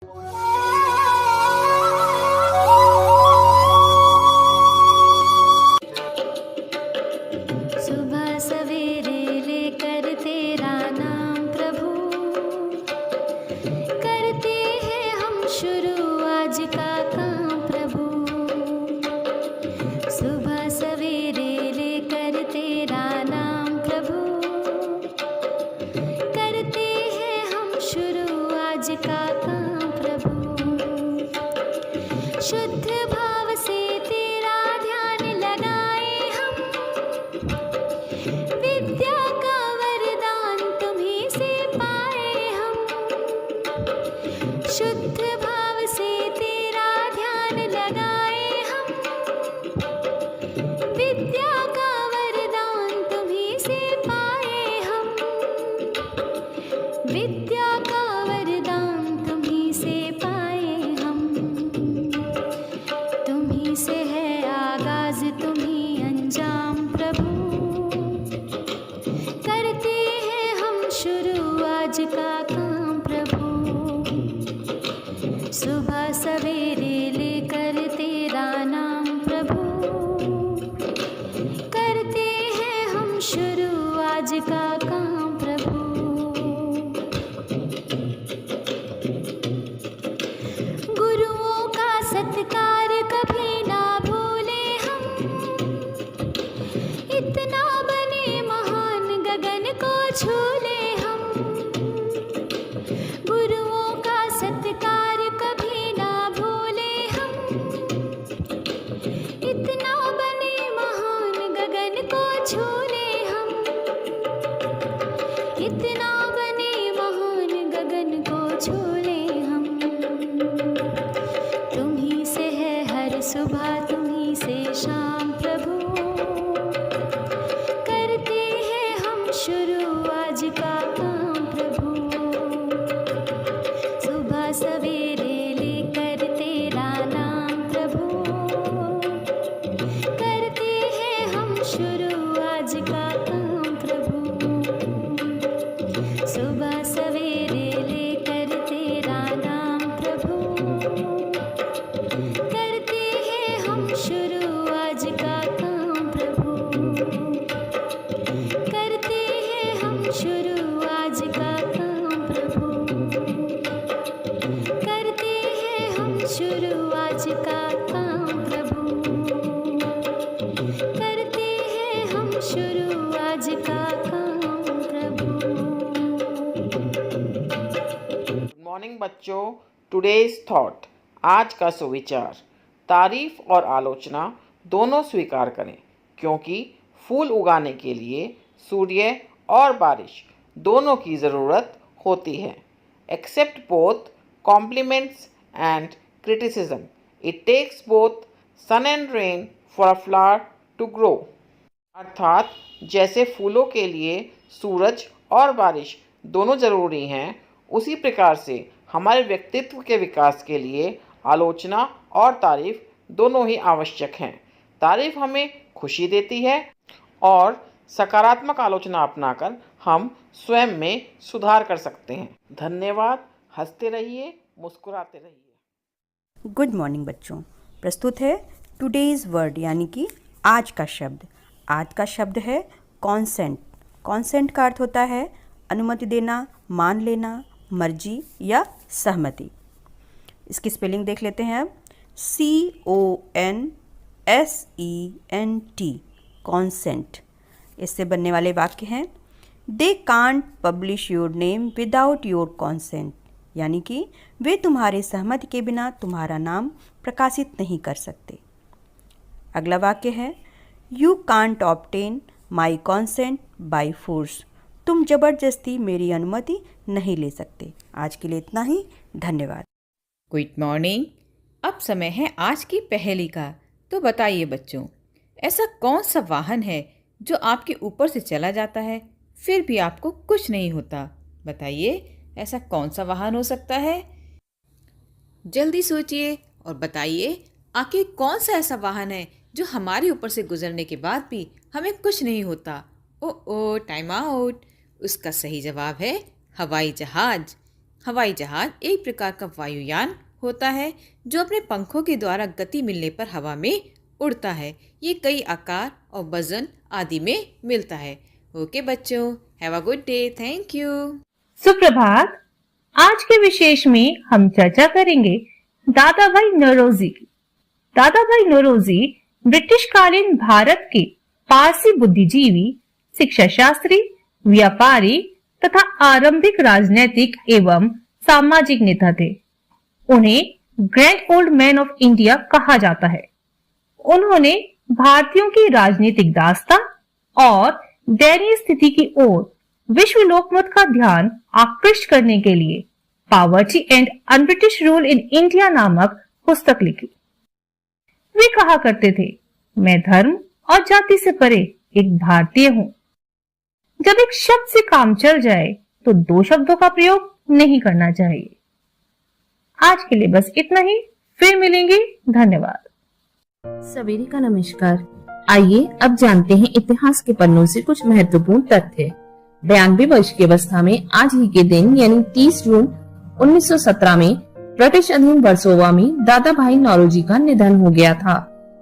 सुबह सवेरे लेकर तेरा नाम प्रभु, करते हैं हम शुरू आज का काम प्रभु। सुबह सवेरे लेकर तेरा नाम प्रभु, करते हैं हम शुरू आज का काम प्रभु। शुद्ध भाव से तेरा ध्यान लगाए हम, विद्या का वरदान तुम्हीं से पाए हम। शुद्ध भाव से तेरा ध्यान लगाए हम, विद्या का वरदान तुम्हीं से पाए हम। विद्या का वरदान तुम्हीं से पाए हम। तुम्हीं से है आगाज तुम्हीं अंजाम प्रभु, करते हैं हम शुरू आज का काम प्रभु। सुबह सवेरे लेकर तेरा नाम प्रभु, करते हैं हम शुरू आज का काम प्रभु। गुरुओं का सत्कार कभी ना भूले हम, इतना बने महान गगन को छू ले हम। गुरुओं का सत्कार कभी ना भूले हम, इतना बने महान गगन को छू ले हम। इतना बने महान गगन को छू ले हम। तुम्हीं से है हर सुबह तुम्हीं से शाम प्रभु, करते हैं हम शुरू आज का काम प्रभु। सुबह सवेरे लेकर तेरा नाम प्रभु, करते हैं हम शुरू आज का काम प्रभु। सुबह सवेरे लेकर तेरा नाम प्रभु, करते हैं हम शुरू आज का काम प्रभु। करते हैं हम शुरू आज का काम प्रभु। करते हैं हम शुरू आज का काम प्रभु। करते हैं हम शुरू आज का काम प्रभु। गुड मॉर्निंग बच्चों। टुडेज थॉट, आज का सुविचार। तारीफ और आलोचना दोनों स्वीकार करें, क्योंकि फूल उगाने के लिए सूर्य और बारिश दोनों की ज़रूरत होती है। Accept both compliments and criticism, it takes both sun and rain for a flower to grow. अर्थात जैसे फूलों के लिए सूरज और बारिश दोनों ज़रूरी हैं, उसी प्रकार से हमारे व्यक्तित्व के विकास के लिए आलोचना और तारीफ दोनों ही आवश्यक हैं। तारीफ हमें खुशी देती है और सकारात्मक आलोचना अपनाकर हम स्वयं में सुधार कर सकते हैं। धन्यवाद। हंसते रहिए, मुस्कुराते रहिए। गुड मॉर्निंग बच्चों। प्रस्तुत है टुडेज़ वर्ड यानी कि आज का शब्द। आज का शब्द है कॉन्सेंट। कॉन्सेंट का अर्थ होता है अनुमति देना, मान लेना, मर्जी या सहमति। इसकी स्पेलिंग देख लेते हैं अब। CONSENT, consent. इससे बनने वाले वाक्य हैं they can't publish your name without your consent, यानी कि वे तुम्हारे सहमति के बिना तुम्हारा नाम प्रकाशित नहीं कर सकते। अगला वाक्य है you can't obtain my consent by force, तुम जबरदस्ती मेरी अनुमति नहीं ले सकते। आज के लिए इतना ही। धन्यवाद। Good morning. अब समय है आज की पहेली का। तो बताइए बच्चों, ऐसा कौन सा वाहन है जो आपके ऊपर से चला जाता है फिर भी आपको कुछ नहीं होता? बताइए ऐसा कौन सा वाहन हो सकता है? जल्दी सोचिए और बताइए आखिर कौन सा ऐसा वाहन है जो हमारे ऊपर से गुजरने के बाद भी हमें कुछ नहीं होता? ओ टाइम आउट। उसका सही जवाब है हवाई जहाज। हवाई जहाज एक प्रकार का वायुयान होता है जो अपने पंखों के द्वारा गति मिलने पर हवा में उड़ता है। ये कई आकार और वजन आदि में मिलता है। ओके बच्चों, have a good day. Thank you. सुप्रभात। आज के विशेष में हम चर्चा करेंगे दादा भाई नौरोजी की। दादा भाई नौरोजी ब्रिटिश कालीन भारत के पारसी बुद्धिजीवी, शिक्षा शास्त्री, व्यापारी तथा आरंभिक राजनैतिक एवं सामाजिक नेता थे। उन्हें grand old man of India कहा जाता है। उन्होंने भारतीयों की राजनीतिक दास्ता और दयनीय स्थिति की ओर विश्व लोकमत का ध्यान आकृष्ट करने के लिए poverty and un-British rule in India नामक पुस्तक लिखी। वे कहा करते थे, मैं धर्म और जाति से परे एक भारतीय हूं। जब एक शब्द से काम चल जाए तो दो शब्दों का प्रयोग नहीं करना चाहिए। आज के लिए बस इतना ही, फिर मिलेंगे। धन्यवाद। सवेरे का नमस्कार। आइए अब जानते हैं इतिहास के पन्नों से कुछ महत्वपूर्ण तथ्य। 92 वर्ष की अवस्था में आज ही के दिन यानी 30 जून 1917 में ब्रिटिश अधीन वर्सोवा में दादा भाई नौरोजी का निधन हो गया था।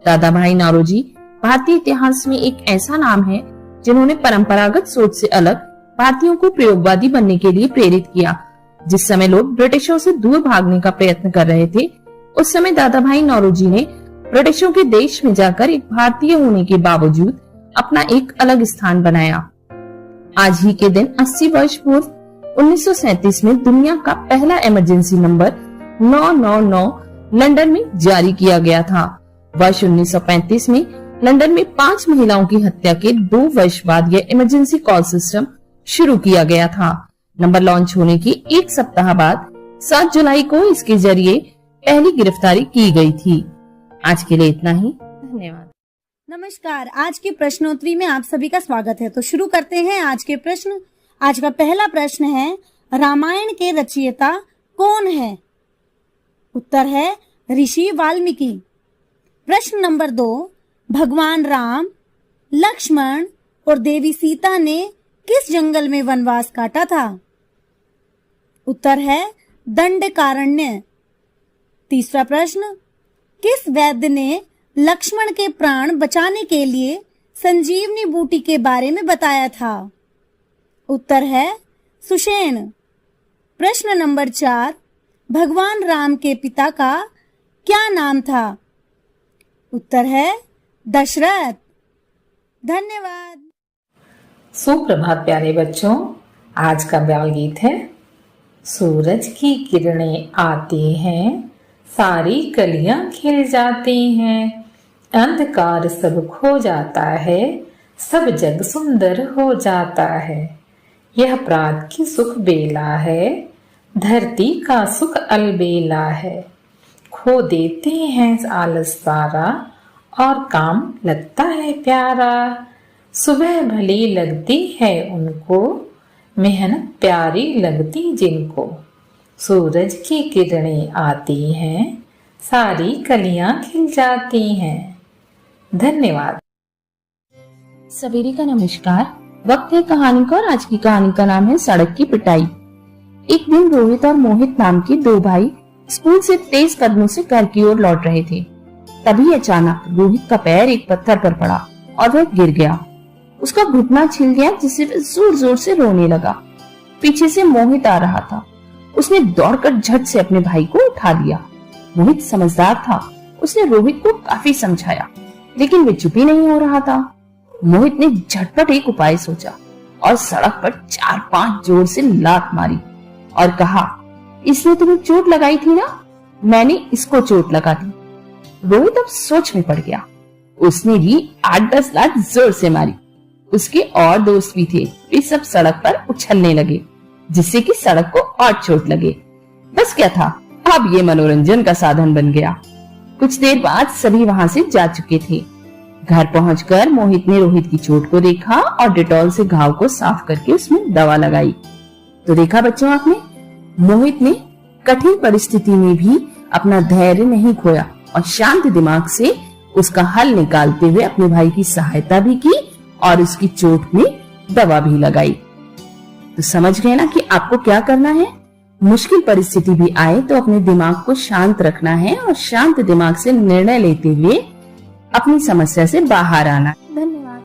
दादा भाई नौरोजी भारतीय इतिहास में एक ऐसा नाम है जिन्होंने परंपरागत सोच से अलग भारतीयों को प्रयोगवादी बनने के लिए प्रेरित किया। जिस समय लोग ब्रिटिशों से दूर भागने का प्रयत्न कर रहे थे, उस समय दादा भाई नौरोजी ने ब्रिटिशों के देश में जाकर एक भारतीय होने के बावजूद अपना एक अलग स्थान बनाया। आज ही के दिन 80 वर्ष पूर्व 1937 में दुनिया का पहला इमरजेंसी नंबर 999 लंदन में जारी किया गया था। वर्ष 1935 में लंदन में 5 महिलाओं की हत्या के 2 वर्ष बाद यह इमरजेंसी कॉल सिस्टम शुरू किया गया था। नंबर लॉन्च होने के एक सप्ताह बाद 7 जुलाई को इसके जरिए पहली गिरफ्तारी की गई थी। आज के लिए इतना ही। धन्यवाद। नमस्कार। आज के प्रश्नोत्तरी में आप सभी का स्वागत है। तो शुरू करते हैं आज के प्रश्न। आज का पहला प्रश्न है, रामायण के रचयिता कौन है? उत्तर है ऋषि वाल्मीकि। प्रश्न नंबर 2, भगवान राम, लक्ष्मण और देवी सीता ने किस जंगल में वनवास काटा था? उत्तर है दंडकारण्य। तीसरा प्रश्न, किस वैद्य ने लक्ष्मण के प्राण बचाने के लिए संजीवनी बूटी के बारे में बताया था? उत्तर है सुषेण। प्रश्न नंबर 4, भगवान राम के पिता का क्या नाम था? उत्तर है दशरथ। धन्यवाद। सुप्रभात प्यारे बच्चों। आज का बाल गीत है, सूरज की किरणें आती हैं, सारी कलियां खिल जाती हैं, अंधकार सब खो जाता है, सब जग सुंदर हो जाता है। यह प्रात की सुख बेला है, धरती का सुख अलबेला है। खो देते हैं आलस सारा, और काम लगता है प्यारा। सुबह भली लगती है उनको, मेहनत प्यारी लगती जिनको। सूरज की किरणें आती हैं, सारी कलियां खिल जाती हैं। धन्यवाद। सवेरे का नमस्कार। वक्त है कहानी का और आज की कहानी का नाम है सड़क की पिटाई। एक दिन रोहित और मोहित नाम के 2 भाई स्कूल से तेज कदमों से घर की ओर लौट रहे थे। तभी अचानक रोहित का पैर एक पत्थर पर पड़ा और वह गिर गया। उसका घुटना छिल गया, जिससे वह जोर जोर से रोने लगा। पीछे से मोहित आ रहा था। उसने दौड़कर झट से अपने भाई को उठा लिया। मोहित समझदार था। उसने रोहित को काफी समझाया, लेकिन वे चुप ही नहीं हो रहा था। मोहित ने झटपट एक उपाय सोचा और सड़क पर 4-5 जोर से लात मारी और कहा, इसने तुम्हें चोट लगाई थी ना, मैंने इसको चोट लगा दी। रोहित अब सोच में पड़ गया। उसने भी 8-10 लात जोर से मारी। उसके और दोस्त भी थे। वे सब सड़क पर उछलने लगे, जिससे कि सड़क को और चोट लगे। बस क्या था, अब ये मनोरंजन का साधन बन गया। कुछ देर बाद सभी वहां से जा चुके थे। घर पहुंचकर मोहित ने रोहित की चोट को देखा और डेटॉल से घाव को साफ करके उसमें दवा लगाई। तो देखा बच्चों आपने, मोहित ने कठिन परिस्थिति में भी अपना धैर्य नहीं खोया और शांत दिमाग से उसका हल निकालते हुए अपने भाई की सहायता भी की और उसकी चोट में दवा भी लगाई। तो समझ गए ना कि आपको क्या करना है। मुश्किल परिस्थिति भी आए तो अपने दिमाग को शांत रखना है और शांत दिमाग से निर्णय लेते हुए अपनी समस्या से बाहर आना है। धन्यवाद।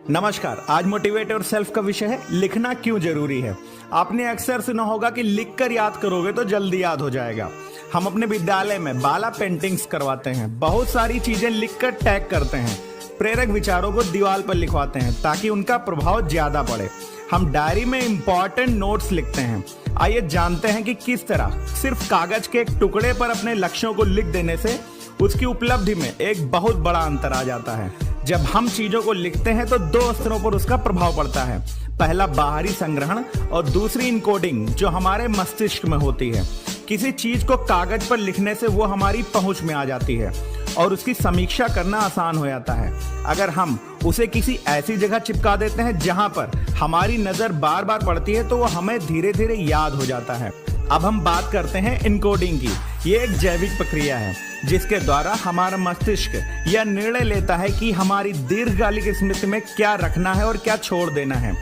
नमस्कार। आज मोटिवेट और सेल्फ का विषय है लिखना क्यों जरूरी है। आपने अक्सर सुना होगा कि लिखकर याद करोगे तो जल्दी याद हो जाएगा। हम अपने विद्यालय में बाला पेंटिंग्स करवाते हैं, बहुत सारी चीजें लिखकर टैग करते हैं, प्रेरक विचारों को दीवार पर लिखवाते हैं ताकि उनका प्रभाव ज्यादा पड़े। हम डायरी में इंपॉर्टेंट नोट्स लिखते हैं। आइए जानते हैं कि किस तरह सिर्फ कागज के एक टुकड़े पर अपने लक्ष्यों को लिख देने से उसकी उपलब्धि में एक बहुत बड़ा अंतर आ जाता है। जब हम चीजों को लिखते हैं तो दो स्तरों पर उसका प्रभाव पड़ता है। पहला बाहरी संग्रहण और दूसरी इनकोडिंग जो हमारे मस्तिष्क में होती है। किसी चीज को कागज पर लिखने से वो हमारी पहुंच में आ जाती है और उसकी समीक्षा करना आसान हो जाता है। अगर हम उसे किसी ऐसी जगह चिपका देते हैं जहां पर हमारी नजर बार बार पड़ती है तो वो हमें धीरे धीरे याद हो जाता है। अब हम बात करते हैं इनकोडिंग की। ये एक जैविक प्रक्रिया है जिसके द्वारा हमारा मस्तिष्क यह निर्णय लेता है कि हमारी दीर्घकालिक स्मृति में क्या रखना है और क्या छोड़ देना है।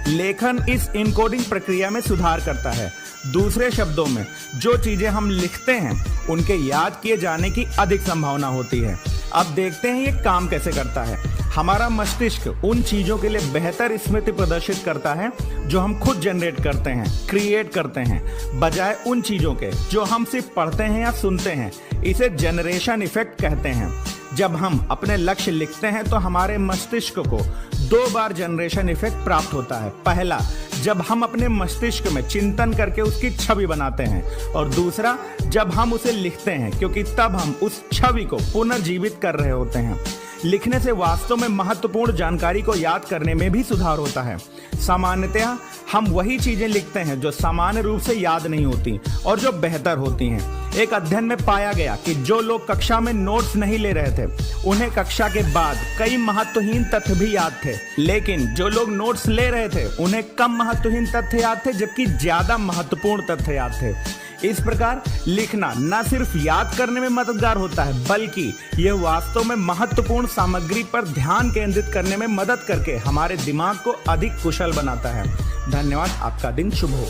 लेखन इस इनकोडिंग प्रक्रिया में सुधार करता है। दूसरे शब्दों में जो चीजें हम लिखते हैं उनके याद किए जाने की अधिक संभावना होती है। अब देखते हैं ये काम कैसे करता है। हमारा मस्तिष्क उन चीजों के लिए बेहतर स्मृति प्रदर्शित करता है जो हम खुद जनरेट करते हैं, क्रिएट करते हैं, बजाय उन चीजों के जो हम सिर्फ पढ़ते हैं या सुनते हैं। इसे जनरेशन इफेक्ट कहते हैं। जब हम अपने लक्ष्य लिखते हैं तो हमारे मस्तिष्क को दो बार जनरेशन इफेक्ट प्राप्त होता है। पहला, जब हम अपने मस्तिष्क में चिंतन करके उसकी छवि बनाते हैं, और दूसरा जब हम उसे लिखते हैं, क्योंकि तब हम उस छवि को पुनर्जीवित कर रहे होते हैं। लिखने से वास्तव में महत्वपूर्ण जानकारी को याद करने में भी सुधार होता है। सामान्यतः हम वही चीजें लिखते हैं जो सामान्य रूप से याद नहीं होती और जो बेहतर होती हैं। एक अध्ययन में पाया गया कि जो लोग कक्षा में नोट्स नहीं ले रहे थे उन्हें कक्षा के बाद कई महत्वहीन तथ्य भी याद थे, लेकिन जो लोग नोट्स ले रहे थे उन्हें कम महत्वहीन तथ्य याद थे जबकि ज्यादा महत्वपूर्ण तथ्य याद थे। इस प्रकार लिखना न सिर्फ याद करने में मददगार होता है बल्कि यह वास्तव में महत्वपूर्ण सामग्री पर ध्यान केंद्रित करने में मदद करके हमारे दिमाग को अधिक कुशल बनाता है। धन्यवाद। आपका दिन शुभ हो।